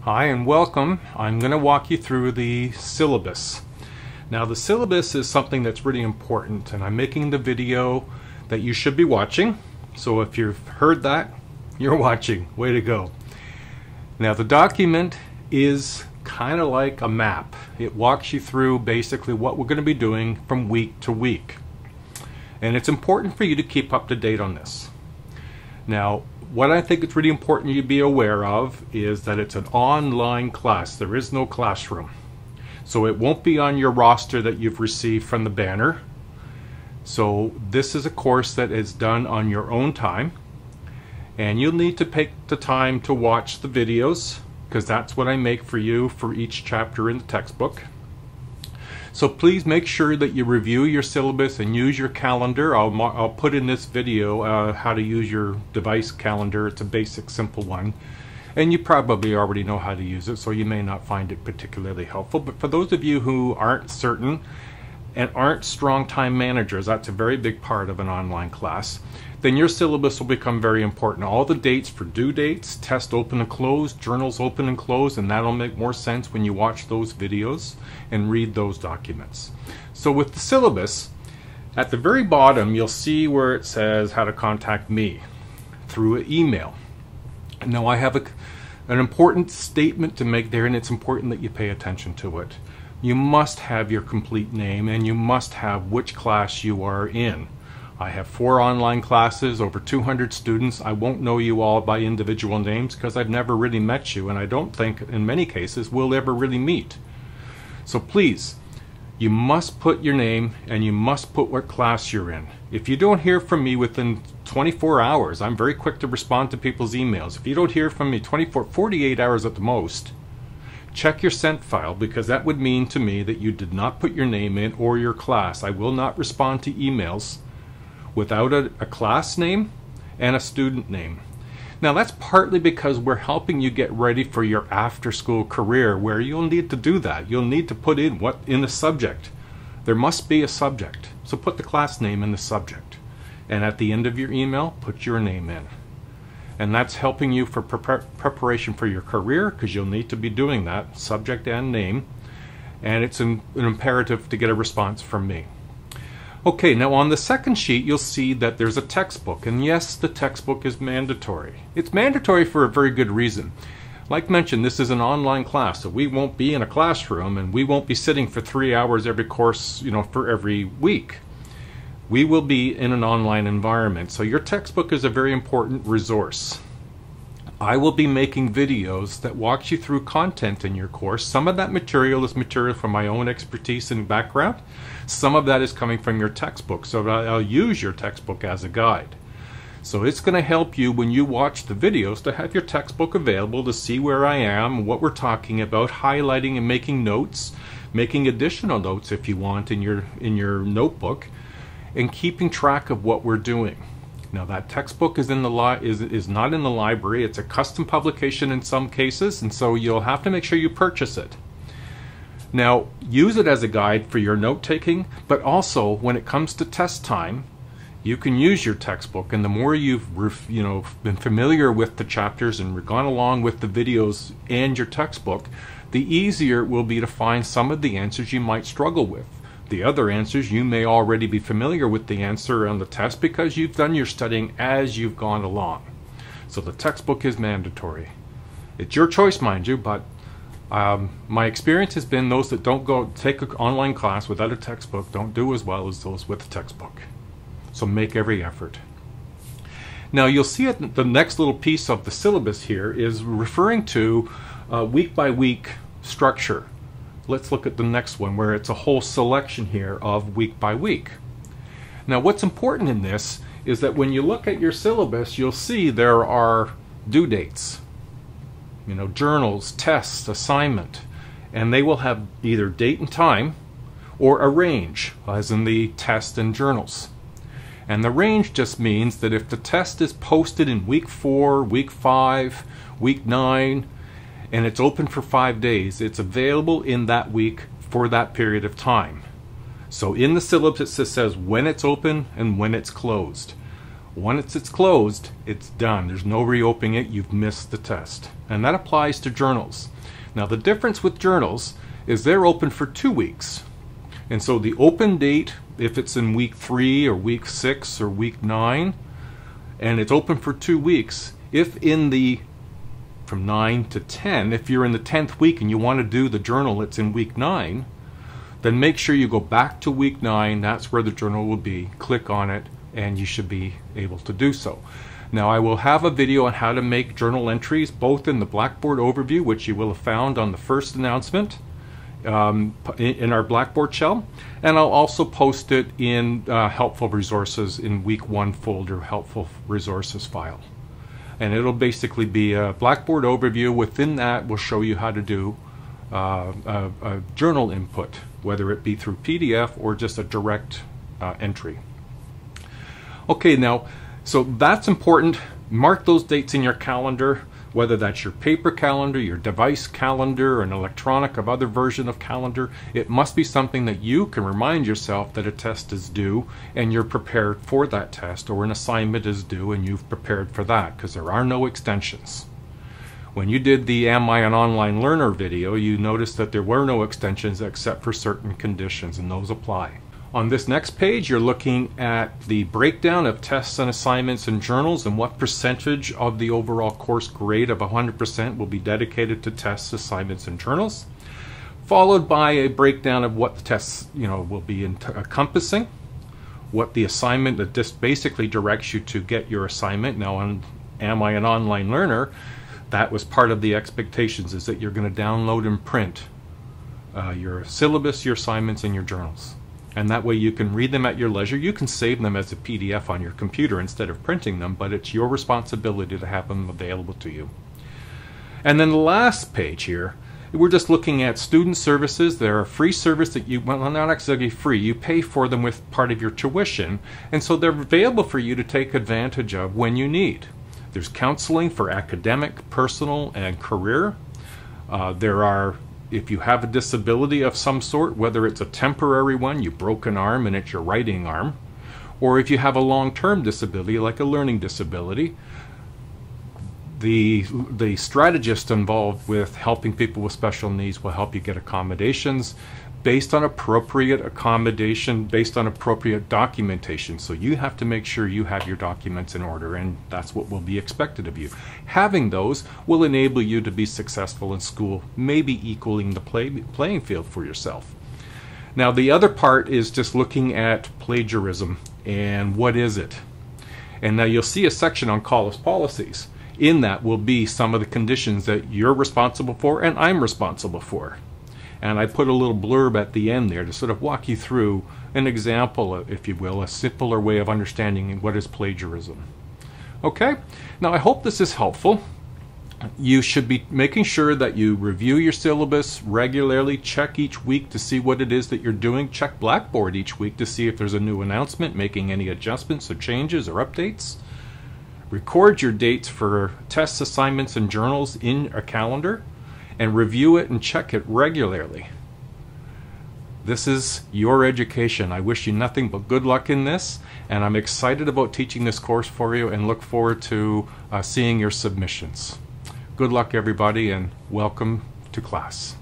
Hi and welcome. I'm going to walk you through the syllabus. Now the syllabus is something that's really important, and I'm making the video that you should be watching. So if you've heard that, you're watching. Way to go. Now the document is kind of like a map. It walks you through basically what we're going to be doing from week to week. And it's important for you to keep up to date on this. Now, what I think it's really important you be aware of is that it's an online class. There is no classroom. So it won't be on your roster that you've received from the banner. So this is a course that is done on your own time. And you'll need to take the time to watch the videos, because that's what I make for you for each chapter in the textbook. So please make sure that you review your syllabus and use your calendar. I'll put in this video how to use your device calendar. It's a basic, simple one. And you probably already know how to use it, so you may not find it particularly helpful. But for those of you who aren't certain and aren't strong time managers, that's a very big part of an online class, then your syllabus will become very important. All the dates for due dates, test open and close, journals open and close, and that'll make more sense when you watch those videos and read those documents. So with the syllabus, at the very bottom you'll see where it says how to contact me through an email. Now I have an important statement to make there, and it's important that you pay attention to it. You must have your complete name, and you must have which class you are in. I have 4 online classes, over 200 students. I won't know you all by individual names because I've never really met you, and I don't think in many cases we'll ever really meet. So please, you must put your name and you must put what class you're in. If you don't hear from me within 24 hours, I'm very quick to respond to people's emails. If you don't hear from me 48 hours at the most, check your sent file, because that would mean to me that you did not put your name in or your class. I will not respond to emails without a class name and a student name. Now that's partly because we're helping you get ready for your after-school career, where you'll need to do that. You'll need to put in what in the subject. There must be a subject. So put the class name in the subject. And at the end of your email, put your name in. And that's helping you for preparation for your career, because you'll need to be doing that, subject and name. And it's an imperative to get a response from me. Okay, now on the second sheet you'll see that there's a textbook, and yes, the textbook is mandatory. It's mandatory for a very good reason. Like mentioned, this is an online class, so we won't be in a classroom, and we won't be sitting for 3 hours every course, for every week. We will be in an online environment, so your textbook is a very important resource. I will be making videos that walk you through content in your course. Some of that material is material from my own expertise and background. Some of that is coming from your textbook, so I'll use your textbook as a guide. So it's going to help you when you watch the videos to have your textbook available to see where I am, what we're talking about, highlighting and making notes, making additional notes if you want in your notebook, and keeping track of what we're doing. Now that textbook is is not in the library. It's a custom publication in some cases, and so you'll have to make sure you purchase it. Now use it as a guide for your note-taking, but also when it comes to test time, you can use your textbook, and the more you've been familiar with the chapters and gone along with the videos and your textbook, the easier it will be to find some of the answers you might struggle with. The other answers, you may already be familiar with the answer on the test because you've done your studying as you've gone along. So the textbook is mandatory. It's your choice, mind you, but my experience has been those that don't go take an online class without a textbook don't do as well as those with a textbook. So make every effort. Now you'll see the next little piece of the syllabus here is referring to week by week structure. Let's look at the next one, where it's a whole selection here of week by week. Now what's important in this is that when you look at your syllabus, you'll see there are due dates, journals, tests, assignment, and they will have either date and time or a range, as in the test and journals. And the range just means that if the test is posted in week 4, week 5, week 9, and it's open for 5 days, it's available in that week for that period of time. So in the syllabus it says when it's open and when it's closed. Once it's closed, it's done. There's no reopening it. You've missed the test. And that applies to journals. Now the difference with journals is they're open for 2 weeks. And so the open date, if it's in week 3 or week 6 or week 9, and it's open for 2 weeks, if in the from 9 to 10, if you're in the 10th week and you want to do the journal that's in week 9, then make sure you go back to week 9. That's where the journal will be. Click on it and you should be able to do so. Now I will have a video on how to make journal entries both in the Blackboard overview, which you will have found on the first announcement in our Blackboard shell, and I'll also post it in helpful resources in week 1 folder, helpful resources file. And it'll basically be a Blackboard overview. Within that will show you how to do a journal input, whether it be through PDF or just a direct entry. Okay, now, so that's important. Mark those dates in your calendar, whether that's your paper calendar, your device calendar, or an electronic or other version of calendar. It must be something that you can remind yourself that a test is due and you're prepared for that test, or an assignment is due and you've prepared for that, because there are no extensions. When you did the Am I an Online Learner video, you noticed that there were no extensions except for certain conditions, and those apply. On this next page, you're looking at the breakdown of tests and assignments and journals and what percentage of the overall course grade of 100% will be dedicated to tests, assignments, and journals, followed by a breakdown of what the tests will be encompassing, what the assignment that just basically directs you to get your assignment. Now on Am I an Online Learner, that was part of the expectations, is that you're going to download and print your syllabus, your assignments, and your journals. And that way you can read them at your leisure. You can save them as a PDF on your computer instead of printing them, but it's your responsibility to have them available to you. And then the last page here, we're just looking at student services. They're a free service that you, well, not exactly free, you pay for them with part of your tuition, and so they're available for you to take advantage of when you need. There's counseling for academic, personal, and career. There are, if you have a disability of some sort, whether it's a temporary one, you broke an arm and it's your writing arm, or if you have a long-term disability like a learning disability, the strategist involved with helping people with special needs will help you get accommodations based on appropriate accommodation, based on appropriate documentation. So you have to make sure you have your documents in order, and that's what will be expected of you. Having those will enable you to be successful in school, maybe equaling the playing field for yourself. Now the other part is just looking at plagiarism and what is it. And now you'll see a section on college policies. In that will be some of the conditions that you're responsible for and I'm responsible for. And I put a little blurb at the end there to sort of walk you through an example, if you will, a simpler way of understanding what is plagiarism. Okay, now I hope this is helpful. You should be making sure that you review your syllabus regularly, check each week to see what it is that you're doing, check Blackboard each week to see if there's a new announcement, making any adjustments or changes or updates. Record your dates for tests, assignments, and journals in a calendar, and review it and check it regularly. This is your education. I wish you nothing but good luck in this, and I'm excited about teaching this course for you and look forward to seeing your submissions. Good luck everybody, and welcome to class.